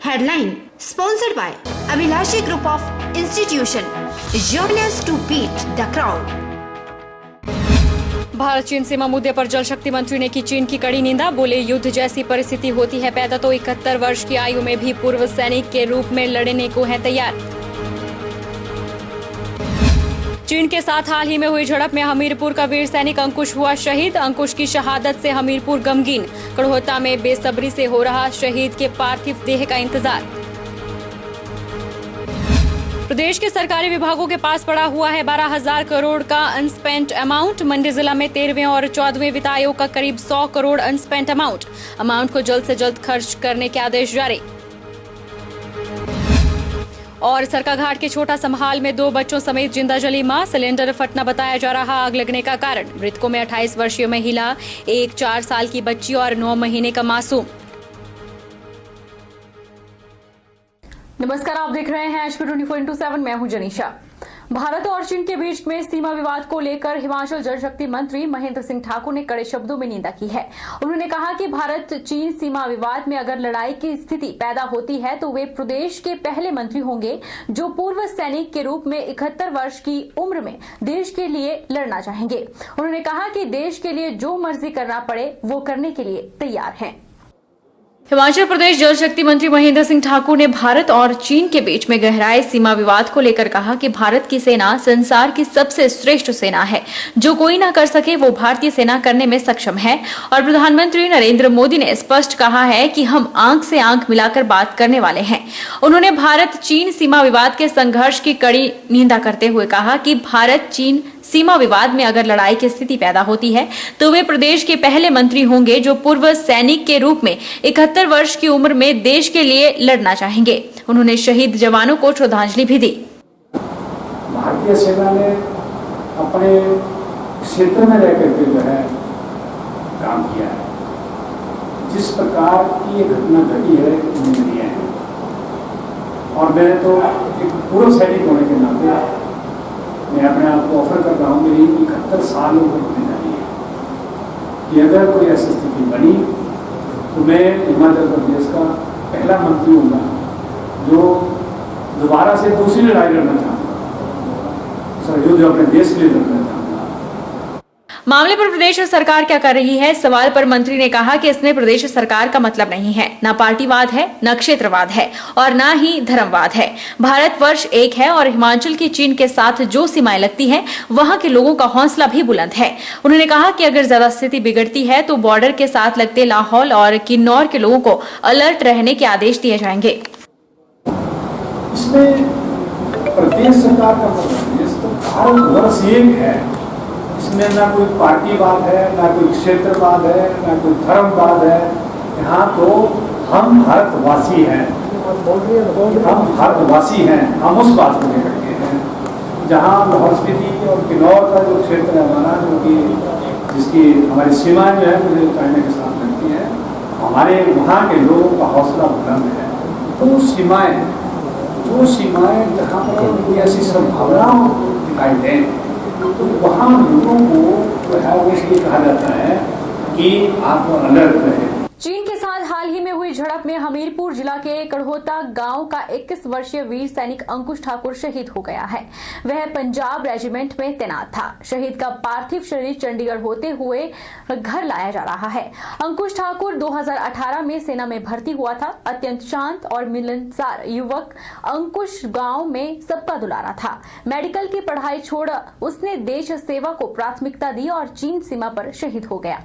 Headline sponsored by Abhilashi Group of Institution. Join us to beat the crowd. Bharat चीन सीमा मुद्दे पर जल शक्ति मंत्री ने की चीन की कड़ी निंदा। बोले युद्ध जैसी परिस्थिति होती है पैदा तो 71 वर्ष की आयु में भी पूर्व सैनिक के रूप में लड़ने को है तैयार। चीन के साथ हाल ही में हुई झड़प में हमीरपुर का वीर सैनिक अंकुश हुआ शहीद। अंकुश की शहादत से हमीरपुर गमगीन। कड़होता में बेसब्री से हो रहा शहीद के पार्थिव देह का इंतजार। प्रदेश के सरकारी विभागों के पास पड़ा हुआ है 12,000 करोड़ का अनस्पेंट अमाउंट। मंडी जिला में 13वें और 14वें वित्त आयोग का करीब 100 करोड़ अनस्पेंट अमाउंट को जल्द से जल्द खर्च करने के आदेश जारी। और सरकाघाट के छोटा समहाल में 2 बच्चों समेत जिंदा जली मां। सिलेंडर फटना बताया जा रहा आग लगने का कारण। मृतकों में 28 वर्षीय महिला, एक 4 साल की बच्ची और 9 महीने का मासूम। नमस्कार, आप देख रहे हैं HP 24/7। मैं हूं जनीशा। भारत और चीन के बीच में सीमा विवाद को लेकर हिमाचल जल शक्ति मंत्री महेंद्र सिंह ठाकुर ने कड़े शब्दों में निंदा की है। उन्होंने कहा कि भारत चीन सीमा विवाद में अगर लड़ाई की स्थिति पैदा होती है तो वे प्रदेश के पहले मंत्री होंगे जो पूर्व सैनिक के रूप में 71 वर्ष की उम्र में देश के लिए लड़ना चाहेंगे। उन्होंने कहा कि देश के लिए जो मर्जी करना पड़े वो करने के लिए तैयार हैं। हिमाचल प्रदेश जल शक्ति मंत्री महेंद्र सिंह ठाकुर ने भारत और चीन के बीच में गहराए सीमा विवाद को लेकर कहा कि भारत की सेना संसार की सबसे श्रेष्ठ सेना है। जो कोई ना कर सके वो भारतीय सेना करने में सक्षम है। और प्रधानमंत्री नरेंद्र मोदी ने स्पष्ट कहा है कि हम आंख से आंख मिलाकर बात करने वाले हैं। उन्होंने भारत चीन सीमा विवाद के संघर्ष की कड़ी निंदा करते हुए कहा कि भारत चीन सीमा विवाद में अगर लड़ाई की स्थिति पैदा होती है तो वे प्रदेश के पहले मंत्री होंगे जो पूर्व सैनिक के रूप में 71 वर्ष की उम्र में देश के लिए लड़ना चाहेंगे। उन्होंने शहीद जवानों को श्रद्धांजलि भी दी। भारतीय सेना ने अपने क्षेत्र में रह करके जो है काम किया है। जिस प्रकार की ये घटना घटी है है और मैं तो एक पूर्व सैनिक होने के नाते मैं अपने आप को ऑफर कर रहा हूँ। मेरी 71 साल उम्र होने जा रही है कि अगर कोई ऐसी स्थिति बनी तो मैं हिमाचल प्रदेश का पहला मंत्री हूँगा जो दोबारा से दूसरी लड़ाई लड़ना चाहूँगा, युद्ध अपने देश के लिए लड़ना चाहूँगा। मामले पर प्रदेश सरकार क्या कर रही है, सवाल पर मंत्री ने कहा कि इसमें प्रदेश सरकार का मतलब नहीं है। न पार्टीवाद है, न क्षेत्रवाद है और न ही धर्मवाद है। भारतवर्ष एक है और हिमाचल की चीन के साथ जो सीमाएं लगती हैं, वहां के लोगों का हौसला भी बुलंद है। उन्होंने कहा कि अगर ज्यादा स्थिति बिगड़ती है तो बॉर्डर के साथ लगते लाहौल और किन्नौर के लोगों को अलर्ट रहने के आदेश दिए जाएंगे। इसमें प्रदेश सरकार का मतलब भारतवर्ष एक है। इसमें ना कोई पार्टीवाद है, ना कोई क्षेत्रवाद है, ना कोई धर्मवाद है। यहाँ तो हम भारतवासी हैं, हम भारतवासी हैं। हम उस बात को लेकर के हैं जहाँ लाहौल स्पीति और किन्नौर का जो क्षेत्र है हमारा, जो कि जिसकी हमारी सीमाएं जो है मुझे चाइना के साथ लगती हैं, हमारे वहाँ के लोगों का हौसला बुलंद है। तो सीमाएं जहाँ पर कोई ऐसी संभावना दिखाई दें तो वहाँ लोगों को जो है वो इसलिए कहा जाता है कि आप अलर्ट रहें। चीन के साथ हाल ही में हुई झड़प में हमीरपुर जिला के कड़होता गांव का 21 वर्षीय वीर सैनिक अंकुश ठाकुर शहीद हो गया है। वह पंजाब रेजिमेंट में तैनात था। शहीद का पार्थिव शरीर चंडीगढ़ होते हुए घर लाया जा रहा है। अंकुश ठाकुर 2018 में सेना में भर्ती हुआ था। अत्यंत शांत और मिलनसार युवक अंकुश गांव में सबका दुलारा था। मेडिकल की पढ़ाई छोड़ उसने देश सेवा को प्राथमिकता दी और चीन सीमा पर शहीद हो गया।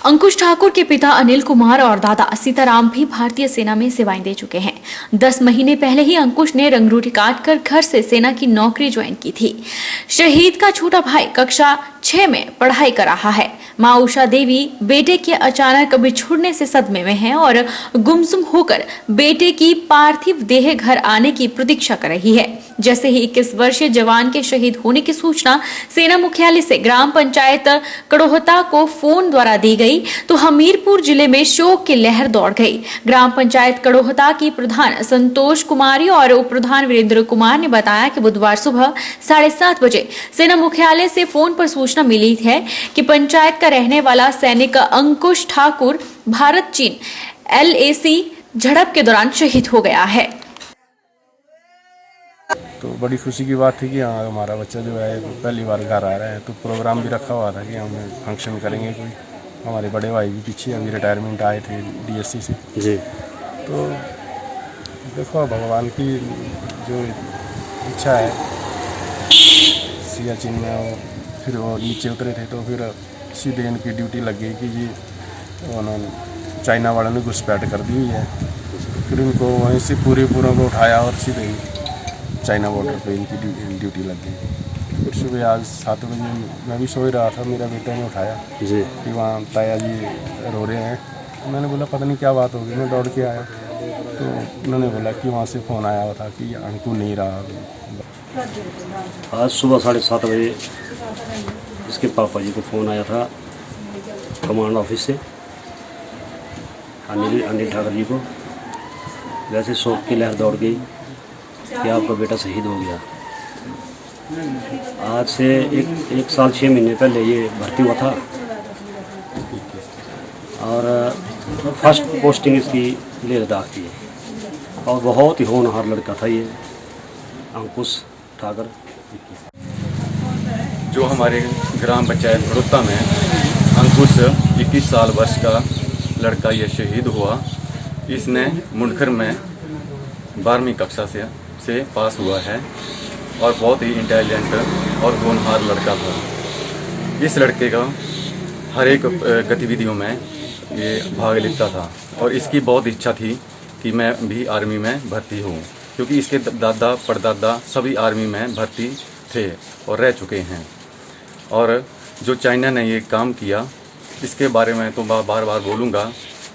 अंकुश ठाकुर के पिता अनिल कुमार और दादा सीताराम भी भारतीय सेना में सेवाएं दे चुके हैं। 10 महीने पहले ही अंकुश ने रंगरूटी काटकर घर से सेना की नौकरी ज्वाइन की थी। शहीद का छोटा भाई कक्षा 6 में पढ़ाई कर रहा है। मां उषा देवी बेटे के अचानक बिछुड़ने से सदमे में हैं और गुमसुम होकर बेटे की पार्थिव देह घर आने की प्रतीक्षा कर रही है। जैसे ही 21 वर्षीय जवान के शहीद होने की सूचना सेना मुख्यालय से ग्राम पंचायत कड़होता को फोन द्वारा दी गई तो हमीरपुर जिले में शोक की लहर दौड़ गई। ग्राम पंचायत कड़होता की प्रधान संतोष कुमारी और उप प्रधान वीरेंद्र कुमार ने बताया कि बुधवार सुबह 7:30 बजे सेना मुख्यालय से फोन पर सूचना मिली है कि पंचायत का रहने वाला सैनिक अंकुश ठाकुर भारत चीन LAC झड़प के दौरान शहीद हो गया है। तो बड़ी खुशी की बात थी कि हाँ हमारा बच्चा जो है पहली बार घर आ रहा है। तो प्रोग्राम भी रखा हुआ था कि हम फंक्शन करेंगे कोई। हमारे बड़े भाई भी पीछे अभी रिटायरमेंट आए थे DSC से जी। तो देखो भगवान की जो इच्छा है, सियाचिन में वो फिर वो नीचे उतरे थे तो फिर सीधे इनकी ड्यूटी लग गई कि जी उन्होंने चाइना वालों ने घुसपैठ कर दी हुई है। फिर इनको वहीं से पूरे को उठाया और सीधे चाइना बॉर्डर पे इनकी ड्यूटी लग गई। फिर सुबह आज 7 बजे मैं भी सो ही रहा था, मेरा बेटा ने उठाया जी। कि वहाँ ताया जी रो रहे हैं। मैंने बोला पता नहीं क्या बात होगी, मैं दौड़ के आया तो उन्होंने बोला कि वहाँ से फ़ोन आया हुआ था कि अंकु नहीं रहा। आज सुबह 7:30 बजे इसके पापा जी को फ़ोन आया था कमांड ऑफिस से, अनिल ठाकर जी को। वैसे शोक की लहर दौड़ गई कि आपका बेटा शहीद हो गया। आज से एक साल 6 महीने पहले ये भर्ती हुआ था और फर्स्ट पोस्टिंग इसकी लेह लद्दाख थी और बहुत ही होनहार लड़का था ये अंकुश ठाकर। जो हमारे ग्राम पंचायत बड़ौदा में अंकुश 21 साल वर्ष का लड़का ये शहीद हुआ। इसने मुंडखर में 12वीं कक्षा से पास हुआ है और बहुत ही इंटेलिजेंट और होनहार लड़का था। इस लड़के का हर एक गतिविधियों में ये भाग लेता था और इसकी बहुत इच्छा थी कि मैं भी आर्मी में भर्ती हूँ, क्योंकि इसके दादा परदादा सभी आर्मी में भर्ती थे और रह चुके हैं। और जो चाइना ने ये काम किया इसके बारे में तो बार बार बोलूँगा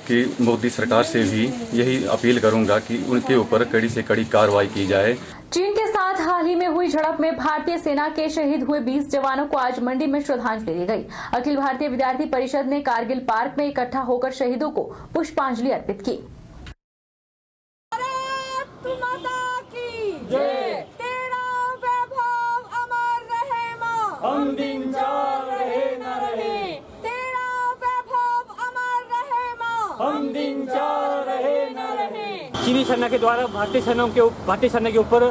कि मोदी सरकार से भी यही अपील करूँगा कि उनके ऊपर कड़ी से कड़ी कार्रवाई की जाए। चीन के साथ हाल ही में हुई झड़प में भारतीय सेना के शहीद हुए 20 जवानों को आज मंडी में श्रद्धांजलि दी गई। अखिल भारतीय विद्यार्थी परिषद ने कारगिल पार्क में इकट्ठा होकर शहीदों को पुष्पांजलि अर्पित की। चीनी सेना के द्वारा भारतीय सेना के ऊपर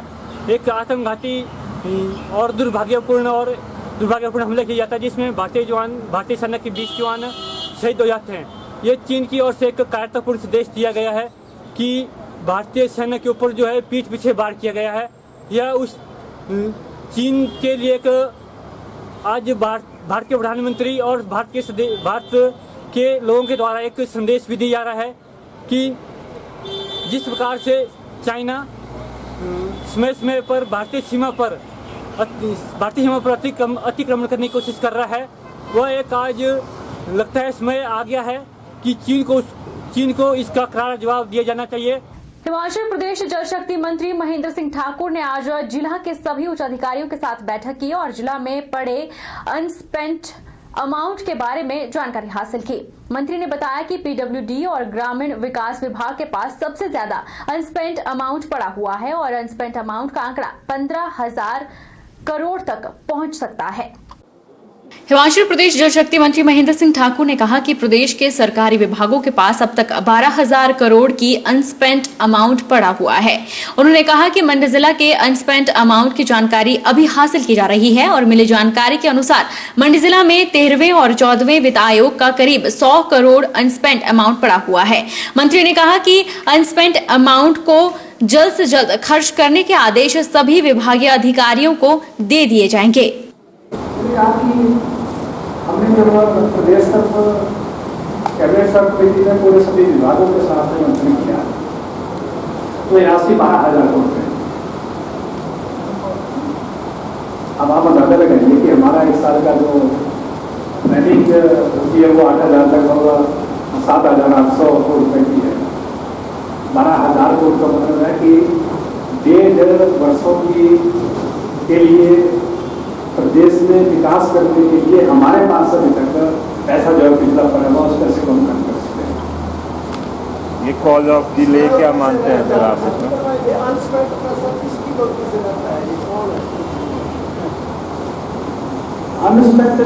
एक आत्मघाती और दुर्भाग्यपूर्ण हमला किया जाता है, जिसमें भारतीय सेना के 20 जवान शहीद हो जाते हैं। ये चीन की ओर से एक कायरतापूर्ण संदेश दिया गया है कि भारतीय सेना के ऊपर जो है पीठ पीछे वार किया गया है। यह उस चीन के लिए एक आज भारत के प्रधानमंत्री और भारत के लोगों के द्वारा एक संदेश भी दिया जा रहा है कि जिस प्रकार से चाइना समय पर भारतीय सीमा पर अतिक्रमण करने की कोशिश कर रहा है, वह एक आज लगता है समय आ गया है कि चीन को इसका करारा जवाब दिया जाना चाहिए। हिमाचल प्रदेश जल शक्ति मंत्री महेंद्र सिंह ठाकुर ने आज जिला के सभी उच्च अधिकारियों के साथ बैठक की और जिला में पड़े अनस्पेंट अमाउंट के बारे में जानकारी हासिल की। मंत्री ने बताया कि PWD और ग्रामीण विकास विभाग के पास सबसे ज्यादा अनस्पेंट अमाउंट पड़ा हुआ है और अनस्पेंट अमाउंट का आंकड़ा 15,000 करोड़ तक पहुंच सकता है। हिमाचल प्रदेश जल शक्ति मंत्री महेंद्र सिंह ठाकुर ने कहा कि प्रदेश के सरकारी विभागों के पास अब तक 12,000 करोड़ की अनस्पेंट अमाउंट पड़ा हुआ है। उन्होंने कहा कि मंडी जिला के अनस्पेंट अमाउंट की जानकारी अभी हासिल की जा रही है और मिली जानकारी के अनुसार मंडी जिला में 13वें और 14वें वित्त आयोग का करीब 100 करोड़ अनस्पेंट अमाउंट पड़ा हुआ है। मंत्री ने कहा कि अनस्पेंट अमाउंट को जल्द से जल्द खर्च करने के आदेश सभी विभागीय अधिकारियों को दे दिए जाएंगे। हमने जब प्रदेश तक कैबिनेट सब कमेटी में पूरे सभी विभागों के साथ में मंथन किया तो 12,000 करोड़ थे। अब आप अंदाजा लगाइए कि हमारा एक साल का जो दैनिक होती है वो 8,000 तक होगा, 7,800 करोड़ रुपए की है। 12,000 करोड़ का मतलब है कि 1.5 वर्षों के लिए प्रदेश में विकास करने के लिए हमारे पास अभी तक पैसा जो पिछला पड़ा हुआ उस पैसे को हम कम कर सकते हैं। ये कॉज ऑफ डिले क्या मानते हैं फिर आप इसमें? अनस्पेक्ट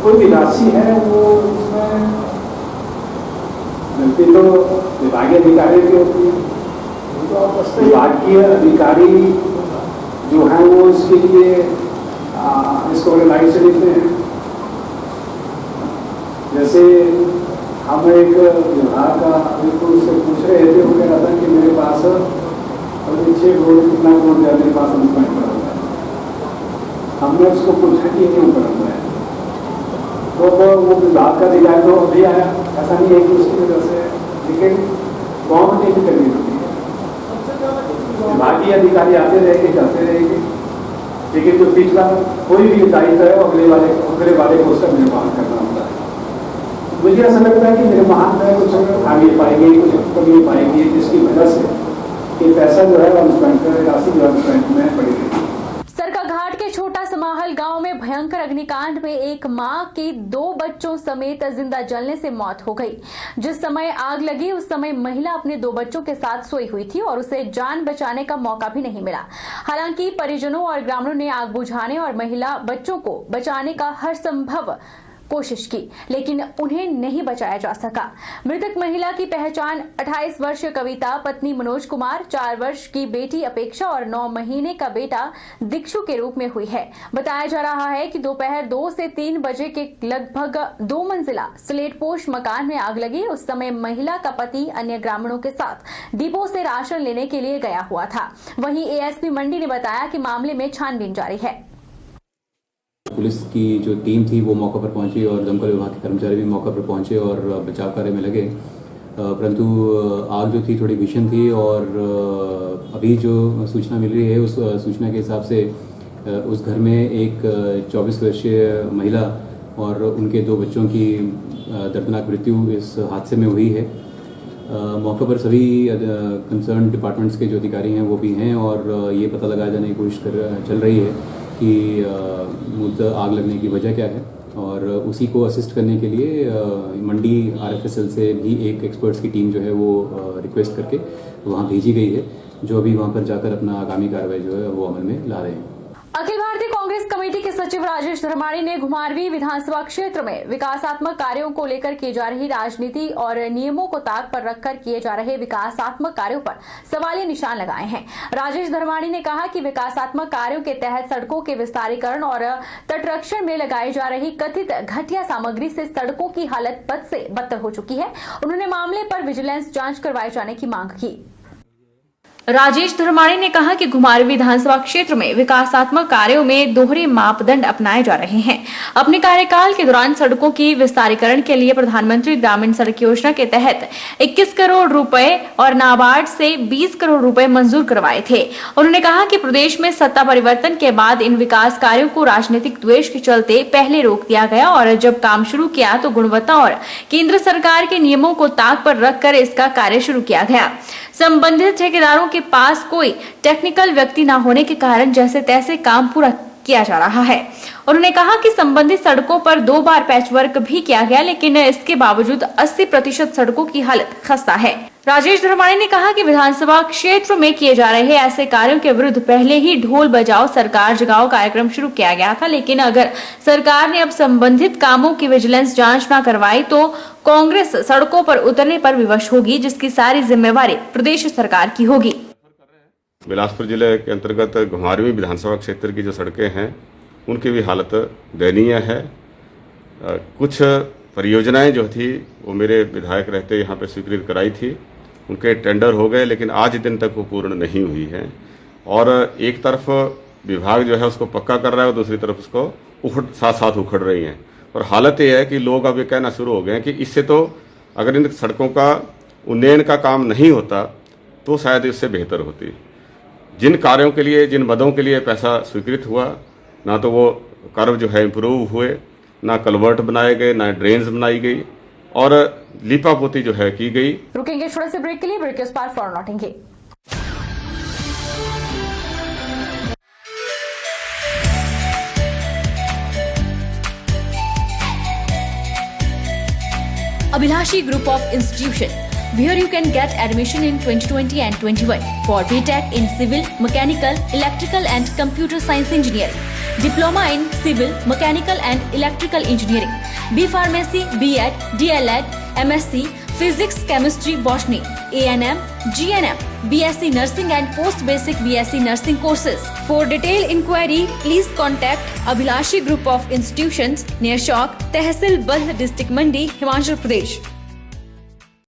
कोई भी राशि है वो उसमें गलती तो विभागीय अधिकारी की होती है। विभागीय अधिकारी जो हैं वो इसके लिए इसको लाइन से लिखते हैं। जैसे हम एक विभाग का बिल्कुल उससे पूछ रहे थे, वो कह रहा था कि मेरे पास अभी 6 करोड़ कितना करोड़ दिया मेरे पास अनुस्मरण पड़ा हुआ है। हमने उसको पूछा कि क्यों पड़ा हुआ है, तो वो विभाग का अधिकारी तो अभी आया, ऐसा नहीं है कि उसकी वजह से, लेकिन गवर्नमेंट भी करनी होती है। विभागीय अधिकारी आते रहेंगे जाते रहेंगे, लेकिन जो पिछला कोई भी दायित्व है अगले वाले को उसका निर्माण करना होता है। मुझे ऐसा लगता है कि निर्माण में कुछ आगे पाएंगे, कुछ कमी पाएंगे, जिसकी वजह से ये पैसा जो है राशि जो है में पड़ी रही। सरकाघाट के छोटा समाहल गांव में भयंकर अग्निकांड में एक मां के 2 बच्चों समेत जिंदा जलने से मौत हो गई। जिस समय आग लगी उस समय महिला अपने 2 बच्चों के साथ सोई हुई थी और उसे जान बचाने का मौका भी नहीं मिला। हालांकि परिजनों और ग्रामीणों ने आग बुझाने और महिला बच्चों को बचाने का हर संभव कोशिश की, लेकिन उन्हें नहीं बचाया जा सका। मृतक महिला की पहचान 28 वर्षीय कविता, पत्नी मनोज कुमार, 4 वर्ष की बेटी अपेक्षा और 9 महीने का बेटा दीक्षु के रूप में हुई है। बताया जा रहा है कि दोपहर 2 से 3 बजे के लगभग 2 मंजिला स्लेटपोश मकान में आग लगी। उस समय महिला का पति अन्य ग्रामीणों के साथ डिपो से राशन लेने के लिए गया हुआ था। वहीं एएसपी मंडी ने बताया कि मामले में छानबीन जारी है। पुलिस की जो टीम थी वो मौके पर पहुंची और दमकल विभाग के कर्मचारी भी मौके पर पहुंचे और बचाव कार्य में लगे, परंतु आग जो थी थोड़ी भीषण थी और अभी जो सूचना मिल रही है उस सूचना के हिसाब से उस घर में एक 24 वर्षीय महिला और उनके 2 बच्चों की दर्दनाक मृत्यु इस हादसे में हुई है। मौके पर सभी कंसर्न डिपार्टमेंट्स के जो अधिकारी हैं वो भी हैं और ये पता लगाया जाने की कोशिश चल रही है कि मुद्दा आग लगने की वजह क्या है और उसी को असिस्ट करने के लिए मंडी RFSL से भी एक एक्सपर्ट्स की टीम जो है वो रिक्वेस्ट करके वहाँ भेजी गई है, जो अभी वहाँ पर जाकर अपना आगामी कार्रवाई जो है वो अमल में ला रहे हैं। अखिल भारतीय कांग्रेस कमेटी के सचिव राजेश धर्माणी ने घुमारवीं विधानसभा क्षेत्र में विकासात्मक कार्यों को लेकर की जा रही राजनीति और नियमों को ताक पर रखकर किए जा रहे विकासात्मक कार्यों पर सवालिया निशान लगाए हैं। राजेश धर्माणी ने कहा कि विकासात्मक कार्यों के तहत सड़कों के विस्तारीकरण और तटरक्षण में लगाई जा रही कथित घटिया सामग्री से सड़कों की हालत बद से बदतर हो चुकी है। उन्होंने मामले पर विजिलेंस जांच करवाए जाने की मांग की। राजेश धर्माणी ने कहा कि घुमारवीं विधानसभा क्षेत्र में विकासात्मक कार्यों में दोहरे मापदंड अपनाए जा रहे हैं। अपने कार्यकाल के दौरान सड़कों की विस्तारीकरण के लिए प्रधानमंत्री ग्रामीण सड़क योजना के तहत 21 करोड़ रुपए और नाबार्ड से 20 करोड़ रुपए मंजूर करवाए थे। उन्होंने कहा कि प्रदेश में सत्ता परिवर्तन के बाद इन विकास कार्यों को राजनीतिक द्वेष के चलते पहले रोक दिया गया और जब काम शुरू किया तो गुणवत्ता और केंद्र सरकार के नियमों को ताक पर रखकर इसका कार्य शुरू किया गया। संबंधित ठेकेदारों के पास कोई टेक्निकल व्यक्ति न होने के कारण जैसे तैसे काम पूरा किया जा रहा है। उन्होंने कहा कि संबंधित सड़कों पर 2 बार पैचवर्क भी किया गया, लेकिन इसके बावजूद 80% सड़कों की हालत खस्ता है। राजेश धर्माणी ने कहा कि विधानसभा क्षेत्र में किए जा रहे ऐसे कार्यों के विरुद्ध पहले ही ढोल बजाओ सरकार जगाओ कार्यक्रम शुरू किया गया था, लेकिन अगर सरकार ने अब संबंधित कामों की विजिलेंस जांच न करवाई तो कांग्रेस सड़कों पर उतरने पर विवश होगी, जिसकी सारी जिम्मेवारी प्रदेश सरकार की होगी। बिलासपुर जिले के अंतर्गत घुमारवीं विधानसभा क्षेत्र की जो सड़कें हैं उनकी भी हालत दयनीय है। कुछ परियोजनाएं जो थी वो मेरे विधायक रहते यहाँ पे स्वीकृत कराई थी, उनके टेंडर हो गए, लेकिन आज दिन तक वो पूर्ण नहीं हुई है। और एक तरफ विभाग जो है उसको पक्का कर रहा है और दूसरी तरफ उसको साथ साथ उखड़ रही हैं। और हालत ये है कि लोग अब ये कहना शुरू हो गए हैं कि इससे तो अगर इन सड़कों का उन्नयन का काम नहीं होता तो शायद इससे बेहतर होती। जिन कार्यों के लिए, जिन मदों के लिए पैसा स्वीकृत हुआ, ना तो वो कर्व जो है इम्प्रूव हुए, ना कलवर्ट बनाए गए, ना ड्रेन्स बनाई गई और लीपापोती जो है की गई। रुकेंगे थोड़े से ब्रेक के लिए, ब्रेक के उस पार फौरन लौटेंगे। Abhilashi Group of Institution, where you can get admission in 2020 and 21 for BTech in Civil, Mechanical, Electrical and Computer Science Engineering, Diploma in Civil, Mechanical and Electrical Engineering, B Pharmacy, B.Ed, D.Led, MSc, physics, chemistry, botany, A&M, GNM, BSc Nursing and Post Basic BSc Nursing courses. For detailed inquiry, please contact Abhilashi Group of Institutions near Chowk, Tehsil Baldh, District Mandi, Himachal Pradesh.